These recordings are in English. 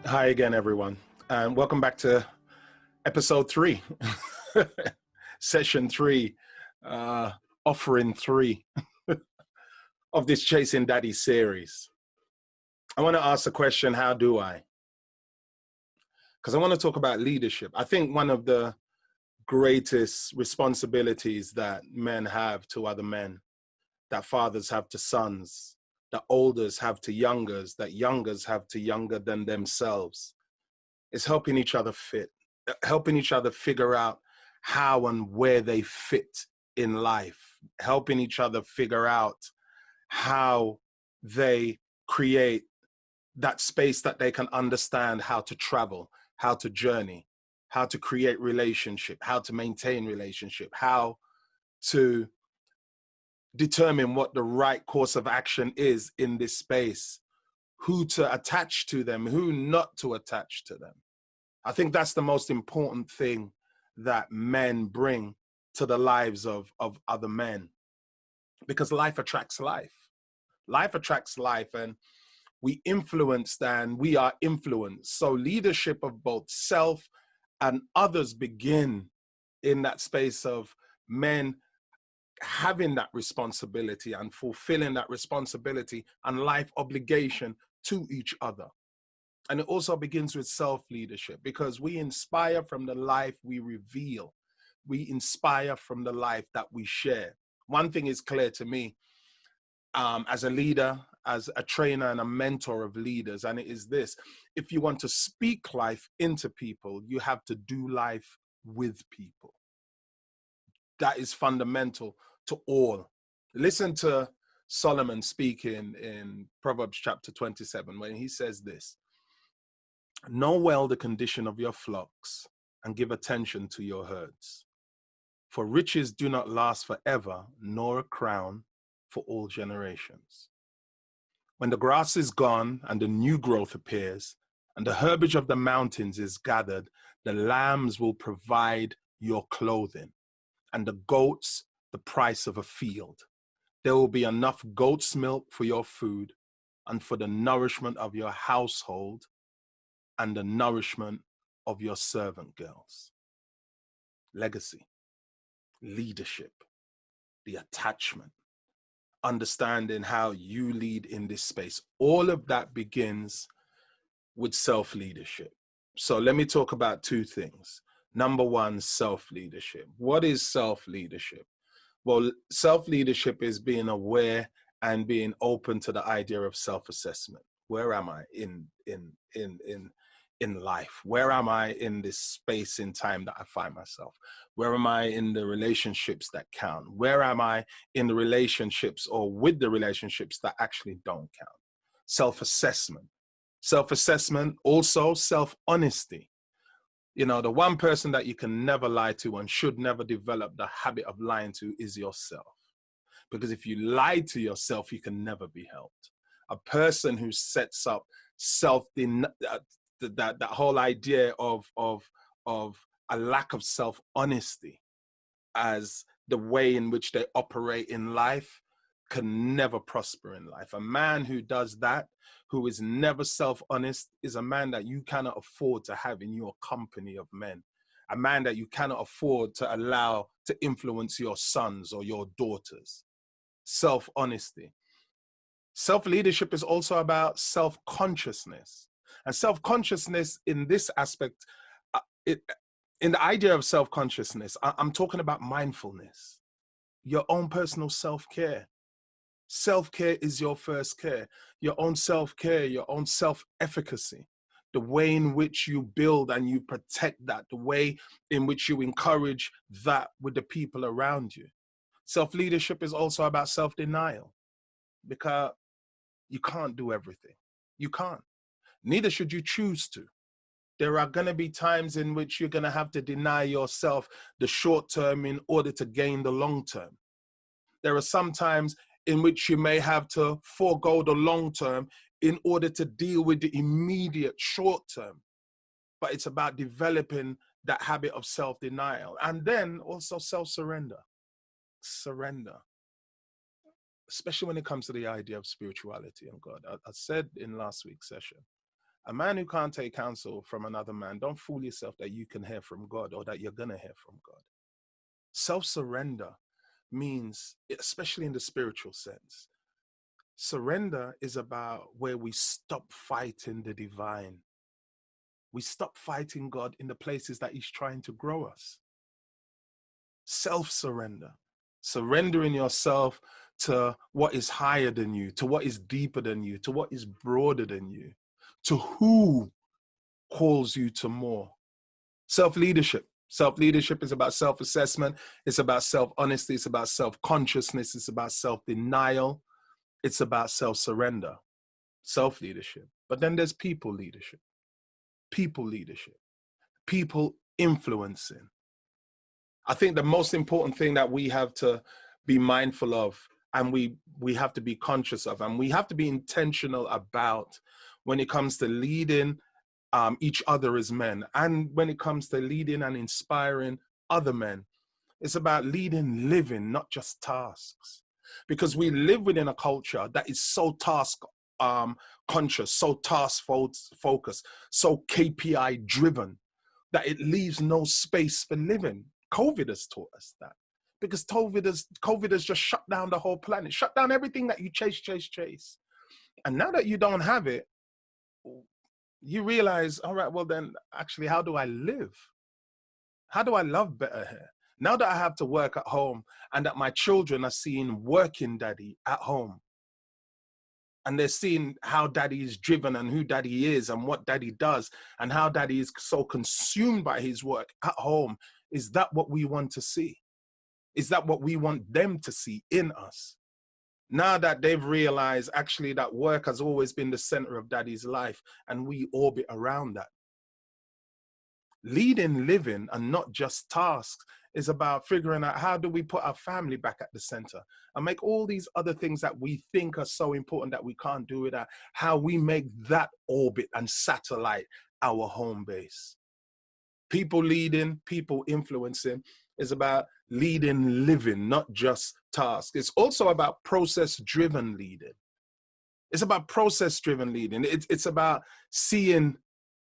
Hi again, everyone, and welcome back to episode 3, session 3, offering 3 of this Chasing Daddy series. I want to ask the question, how do I? Because I want to talk about leadership. I think one of the greatest responsibilities that men have to other men, that fathers have to sons, that olders have to youngers, that youngers have to younger than themselves, is helping each other helping each other figure out how and where they fit in life, helping each other figure out how they create that space that they can understand how to travel, how to journey, how to create relationship, how to maintain relationship, how to determine what the right course of action is in this space, who to attach to them, who not to attach to them. I think that's the most important thing that men bring to the lives of other men, because life attracts life. Life attracts life, and we influenced and we are influenced. So leadership of both self and others begin in that space of men having that responsibility and fulfilling that responsibility and life obligation to each other. And it also begins with self-leadership, because we inspire from the life we reveal. We inspire from the life that we share. One thing is clear to me, as a leader, as a trainer and a mentor of leaders, and it is this: if you want to speak life into people, you have to do life with people. That is fundamental to all. Listen to Solomon speaking in Proverbs chapter 27, when he says this: know well the condition of your flocks and give attention to your herds. For riches do not last forever, nor a crown for all generations. When the grass is gone and the new growth appears, and the herbage of the mountains is gathered, the lambs will provide your clothing, and the goats the price of a field. There will be enough goat's milk for your food and for the nourishment of your household and the nourishment of your servant girls. Legacy, leadership, the attachment, understanding how you lead in this space. All of that begins with self-leadership. So let me talk about two things. Number one, self-leadership. What is self-leadership? Well, self-leadership is being aware and being open to the idea of self-assessment. Where am I in life? Where am I in this space in time that I find myself? Where am I in the relationships that count? Where am I in the relationships or with the relationships that actually don't count? Self-assessment. Self-assessment, also self-honesty. You know, the one person that you can never lie to and should never develop the habit of lying to is yourself. Because if you lie to yourself, you can never be helped. A person who sets up that whole idea of a lack of self-honesty as the way in which they operate in life can never prosper in life. A man who does that, who is never self-honest, is a man that you cannot afford to have in your company of men. A man that you cannot afford to allow to influence your sons or your daughters. Self-honesty. Self-leadership is also about self-consciousness. And self-consciousness in this aspect, in the idea of self-consciousness, I'm talking about mindfulness, your own personal self-care. Self-care is your first care, your own self-care, your own self-efficacy, the way in which you build and you protect that, the way in which you encourage that with the people around you. Self-leadership is also about self-denial, because you can't do everything. You can't. Neither should you choose to. There are going to be times in which you're going to have to deny yourself the short term in order to gain the long term. There are some times in which you may have to forego the long term in order to deal with the immediate short term. But it's about developing that habit of self-denial, and then also self-surrender. Surrender. Especially when it comes to the idea of spirituality and God. I said in last week's session, A man who can't take counsel from another man, don't fool yourself that you can hear from God or that you're going to hear from God. Self-surrender means, especially in the spiritual sense, surrender is about where we stop fighting the divine. We stop fighting God in the places that he's trying to grow us. Self-surrender, surrendering yourself to what is higher than you, to what is deeper than you, to what is broader than you, to who calls you to more. Self-leadership. Self-leadership is about self-assessment. It's about self-honesty. It's about self-consciousness. It's about self-denial. It's about self-surrender. Self-leadership. But then there's people leadership. People leadership. People influencing. I think the most important thing that we have to be mindful of, and we have to be conscious of, and we have to be intentional about when it comes to leading each other as men, and when it comes to leading and inspiring other men, it's about leading living, not just tasks. Because we live within a culture that is so task conscious, so task focused, so KPI driven, that it leaves no space for living. COVID has taught us that, because COVID has just shut down the whole planet, shut down everything that you chase. And now that you don't have it, you realize, all right, well then, actually, how do I live? How do I love better here? Now that I have to work at home and that my children are seeing working daddy at home, and they're seeing how daddy is driven and who daddy is and what daddy does and how daddy is so consumed by his work at home, is that what we want to see? Is that what we want them to see in us? Now that they've realized actually that work has always been the center of daddy's life and we orbit around that. Leading living and not just tasks is about figuring out how do we put our family back at the center and make all these other things that we think are so important that we can't do without, how we make that orbit and satellite our home base. People leading, people influencing is about leading living, not just tasks. It's also about process-driven leading. It's about process-driven leading. It's about seeing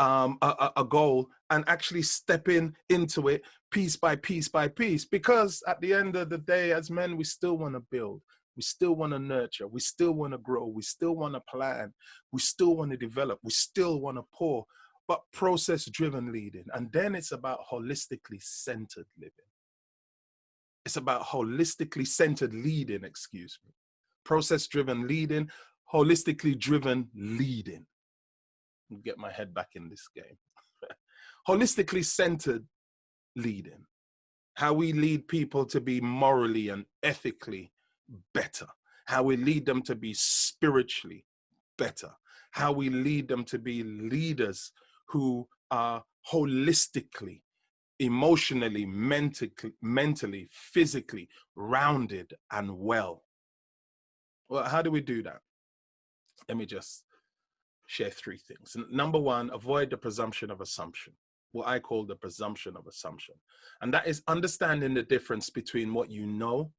a goal and actually stepping into it piece by piece by piece. Because at the end of the day, as men, we still want to build. We still want to nurture. We still want to grow. We still want to plan. We still want to develop. We still want to pour. But process-driven leading. And then it's about holistically centered living. It's about holistically centered leading, excuse me. Process-driven leading, holistically driven leading. Get my head back in this game. Holistically centered leading. How we lead people to be morally and ethically better. How we lead them to be spiritually better. How we lead them to be leaders who are holistically, emotionally, mentally, physically rounded and well. Well, how do we do that? Let me just share three things. Number one, avoid the presumption of assumption, what I call the presumption of assumption. And that is understanding the difference between what you know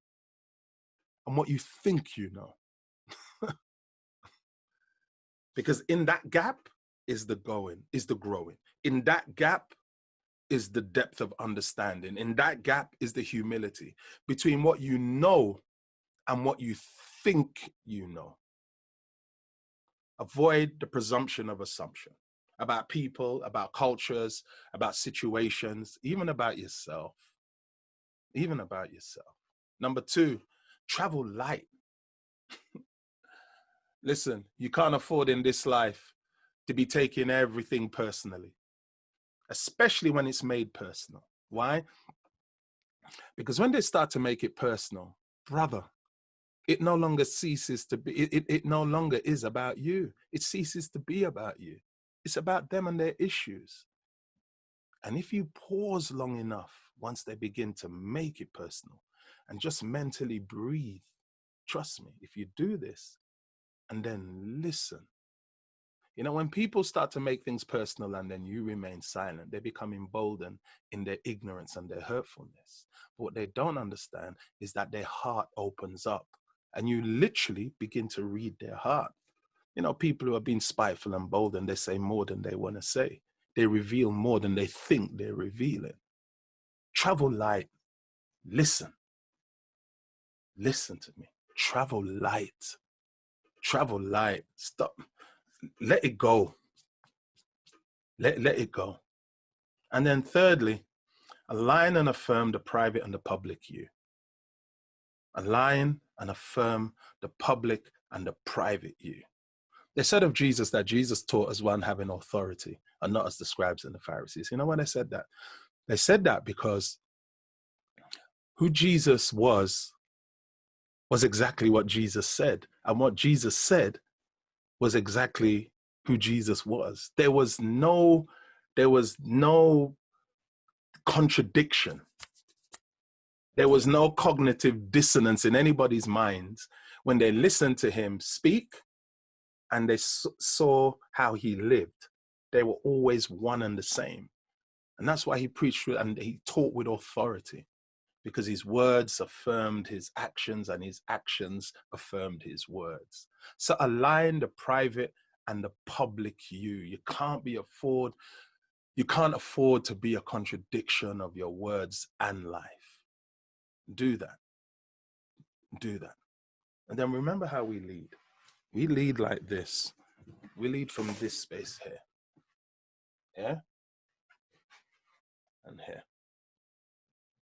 and what you think you know. Because in that gap is the growing. In that gap is the depth of understanding. In that gap is the humility between what you know and what you think you know. Avoid the presumption of assumption about people, about cultures, about situations, even about yourself. Even about yourself. Number two, travel light. Listen, you can't afford in this life to be taking everything personally, especially when it's made personal. Why? Because when they start to make it personal, brother, it no longer ceases to be, it no longer is about you. It ceases to be about you. It's about them and their issues. And if you pause long enough, once they begin to make it personal and just mentally breathe, trust me, if you do this and then listen, you know, when people start to make things personal and then you remain silent, they become emboldened in their ignorance and their hurtfulness. But what they don't understand is that their heart opens up and you literally begin to read their heart. You know, people who are being spiteful and bold, and they say more than they want to say. They reveal more than they think they're revealing. Travel light. Listen. Listen to me. Travel light. Travel light. Stop. Let it go. Let it go. And then thirdly, align and affirm the private and the public you. Align and affirm the public and the private you. They said of Jesus that Jesus taught as one having authority and not as the scribes and the Pharisees. You know why they said that? They said that because who Jesus was exactly what Jesus said. And what Jesus said was exactly who Jesus was. There was no contradiction. There was no cognitive dissonance in anybody's minds when they listened to him speak and they saw how he lived. They were always one and the same. And that's why he preached and he taught with authority, because his words affirmed his actions and his actions affirmed his words. So align the private and the public you. You can't afford to be a contradiction of your words and life. Do that. Do that. And then remember how we lead. We lead like this. We lead from this space here. Yeah? And here.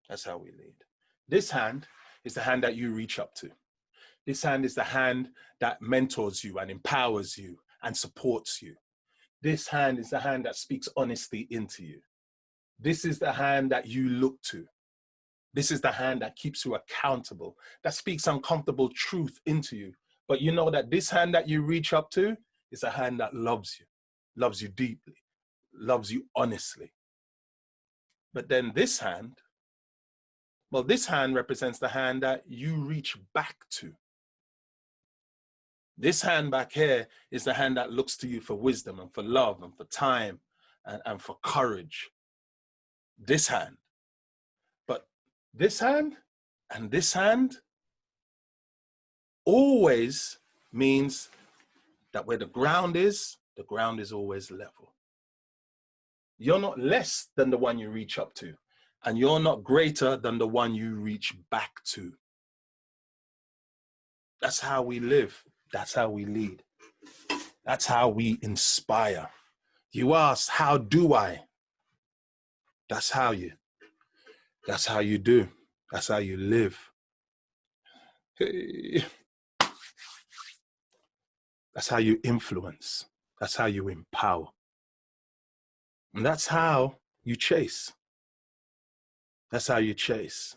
That's how we lead. This hand is the hand that you reach up to. This hand is the hand that mentors you and empowers you and supports you. This hand is the hand that speaks honesty into you. This is the hand that you look to. This is the hand that keeps you accountable, that speaks uncomfortable truth into you. But you know that this hand that you reach up to is a hand that loves you deeply, loves you honestly. But then this hand, well, this hand represents the hand that you reach back to. This hand back here is the hand that looks to you for wisdom and for love and for time and for courage. This hand. But this hand and this hand always means that where the ground is always level. You're not less than the one you reach up to, and you're not greater than the one you reach back to. That's how we live. That's how we lead. That's how we inspire. You ask, how do I? That's how you do. That's how you live. Hey. That's how you influence. That's how you empower. And that's how you chase. That's how you chase.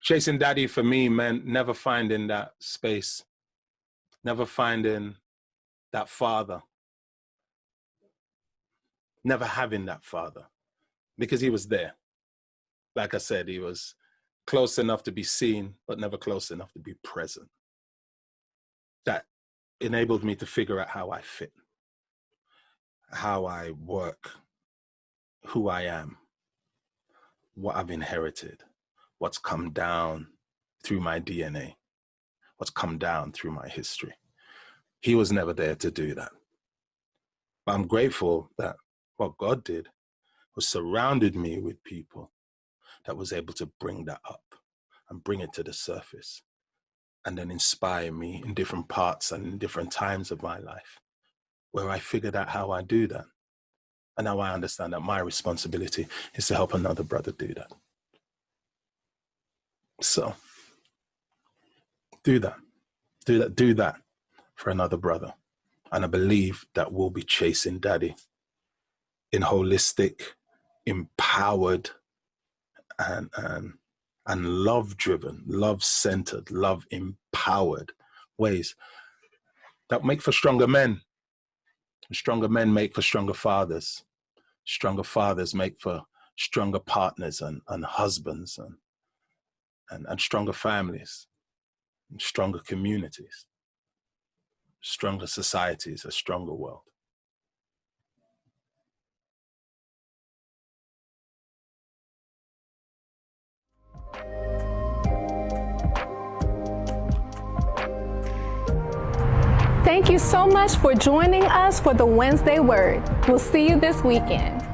Chasing daddy for me meant never finding that space, never finding that father, never having that father, because he was there. Like I said, he was close enough to be seen, but never close enough to be present. That enabled me to figure out how I fit, how I work, who I am, what I've inherited, what's come down through my DNA, what's come down through my history. He was never there to do that. But I'm grateful that what God did was surrounded me with people that was able to bring that up and bring it to the surface and then inspire me in different parts and in different times of my life, where I figured out how I do that. And now I understand that my responsibility is to help another brother do that. So do that for another brother. And I believe that we'll be chasing daddy in holistic, empowered, and love-driven, love-centered, love-empowered ways that make for stronger men. Stronger men make for stronger fathers. Stronger fathers make for stronger partners and husbands and stronger families, and stronger communities, stronger societies, a stronger world. Thank you so much for joining us for the Wednesday Word. We'll see you this weekend.